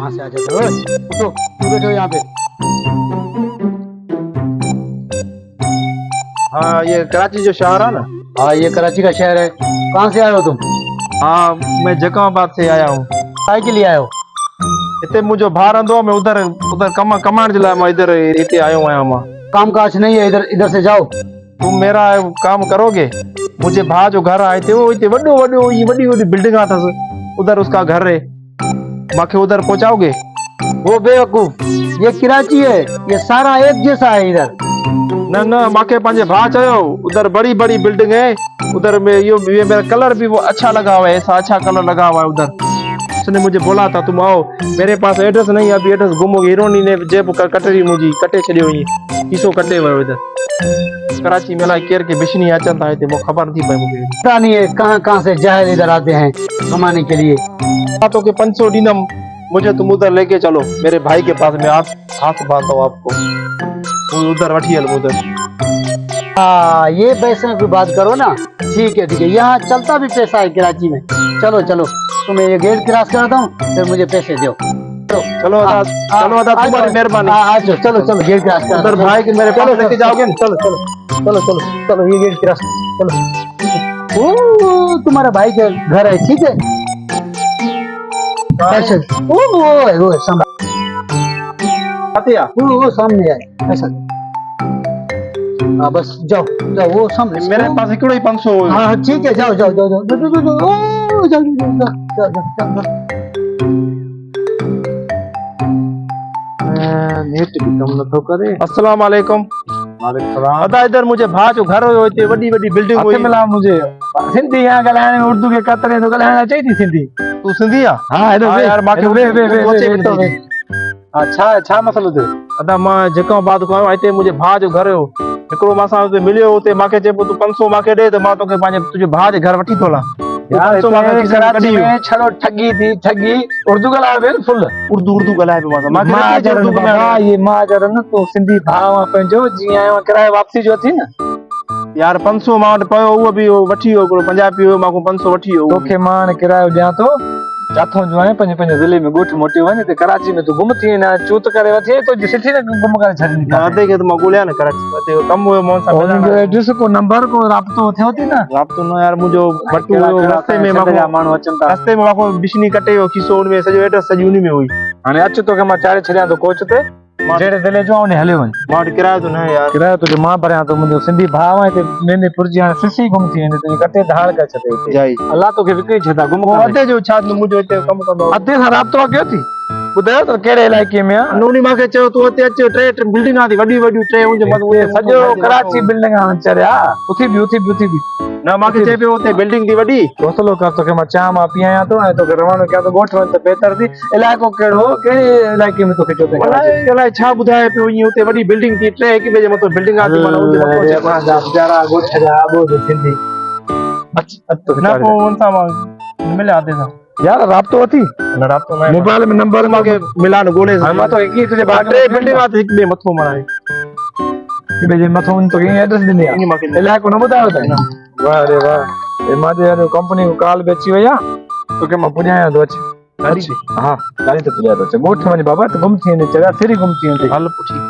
वहां से आ जाते हो। उठो, तुम बैठो यहाँ पे। हाँ, ये कराची जो शहर है ना। हाँ, ये कराची का शहर है। कहाँ से आए हो तुम? हाँ, मैं जकाबाद से आया हूँ। काय के लिए आए हो? इतने मुझे बाहर आंदो मैं उधर उधर कमांड जिला मैं इधर इतने आयो आया हूँ। काम काज नहीं है, इधर इधर से जाओ। तुम मेरा काम करोगे? मुझे भा जो घर आए थे वो इतने वड्डो वड्डो ये वड्डी वड्डी बिल्डिंग था उधर उसका घर है, बाकी उधर पहुंचाओगे? वो बेवकूफ, ये कराची है, ये सारा एक जैसा है इधर। न न माके पांजे भा चयो उधर बड़ी बड़ी बिल्डिंग है उधर में ये मेरा कलर भी वो अच्छा लगा हुआ है, ऐसा अच्छा कलर लगा हुआ है उधर। उसने मुझे बोला था तुम आओ, मेरे पास एड्रेस नहीं, अभी एड्रेस गुम हीरोनी ने जेब कटरी मुझी कटे छड़ी हुई किसो कटे हुए इधर कराची में लाई केर के बिशनी अचन था वो खबर थी भाई मुझे पता नहीं है कहाँ कहाँ से जाहिल इधर आते हैं कमाने के लिए। बातों के 500 दीनम मुझे तुम उधर लेके चलो मेरे भाई के पास, मैं हाथ बांधता हूँ आपको, उधर वठियल उधर। हाँ, ये पैसे की बात करो ना। ठीक है, यहाँ चलता भी पैसा है कराची में। चलो चलो, तुम्हें ये गेट क्रॉस कराता हूँ, फिर मुझे पैसे दो। चलो अदा, चलो अदा, तुम्हारी मेहरबानी। चलो चलो चलो, गेट क्रॉस करो। उधर भाई के मेरे पास लेके जाओगे ना? चलो चलो चलो चलो चलो, ये गेट क्रॉस चलो। ओ, तुम्हारा भाई का घर है, ठीक है। पैसे वो वो सामने है ऐसा। हाँ बस जाओ जाओ, वो सामने मेरे पास इकड़ो ही 500। हाँ ठीक है, जाओ जाओ जाओ जाओ जाओ जाओ जाओ जाओ जाओ जाओ जाओ। नेट भी कम न तो करे। अस्सलाम वालेकुम। वालेकुम सलाम। अदा इधर मुझे भा जो घर होते बड़ी बड़ी बिल्डिंग हुई मिला मुझे सिंधी यहाँ गलाने में उर्दू के कतरे तो गलाना चाहिए सिंधी। तू सिंधी आ? हाँ यार माके वे अच्छा अच्छा मसलो थे। अदा मां जेका बात को आते मुझे भा जो घर हो एकड़ो मासा उते मिलियो उते माके चेपो तू 500 माके दे तो मां तोके पांजे तुझे भा जे घर वठी तोला। यार तो माके कराची में छड़ो ठगी थी, ठगी उर्दू गलाए बे फुल उर्दू गलाए बे माके माके उर्दू गलाए। ये मां जरन तो सिंधी भाव पंजो जी आयो किराए वापसी जो थी ना यार 500 मां पयो वो भी वठी हो पंजाबी हो माको 500 वठी हो तोखे मां किरायो दिया तो जाथो जो है पंज पंज जिले में गोठ मोटी वने ते कराची में तू गुम थी ना चूत करे वठी तो सिटी ने गुम करे छड़ी ना आते के तो मैं गोलिया ना कराची अते कम हुए मोन सा जो एड्रेस को नंबर को राब्तो थियो थी ना राब्तो न यार मुजो बटू रास्ते में माको मानो अचन ता रास्ते में माको बिशनी कटे हो किसो उन में सजो एड्रेस सजी उनी में हुई हाने अच तो के मां चारे छड़िया तो कोच ते जेड़े दिले जो ने हले वन मां किरायो तो ना यार किरायो तो मां भरिया तो मुजो सिंधी भाव है ते मेने पुरजी हाने सिसी गुम थी ने ते कटे ढाल का छते जाई अल्लाह तो के विकई छता गुम वो अदे जो छात न मुजो इते कम कंदो अदे सा राब्तो कयो थी बुधायो तो केड़े इलाके में नूनी माके चयो तू अते अच टे बिल्डिंग आती वडी वडी टे उजे मत सजो कराची बिल्डिंग चरया उठी भी ना माके चे पे होते बिल्डिंग दी वडी दोस्तलो का तो के मैं चा मा पिया तो है तो रवानो क्या तो गोठ वन तो बेहतर थी इलाको केड़ो केड़े इलाके में तो के जोते अलाए छा बुधाए पे हुई होते वडी बिल्डिंग थी टे कि बजे मत बिल्डिंग आती माने उजे मत बेचारा गोठ जा आबो जो सिंधी अच्छा तो ना को वन सा मिले आते था यार राब्तो थी ना राब्तो ना मोबाइल में नंबर माके मिलान गोले हम तो एक ही तुझे बाग टे बिल्डिंग आती एक बे मथो मराए कि बजे मथो उन तो के एड्रेस दे दिया माके इलाको न बताओ था वाह रे वाह ए माजे यार कंपनी को कॉल बेची वया तो के मैं पुजाया दो अच्छी हां गाड़ी तो पुजाया दो गोठ में बाबा तो गुम थी ने चला फिर गुम थी हल पुछी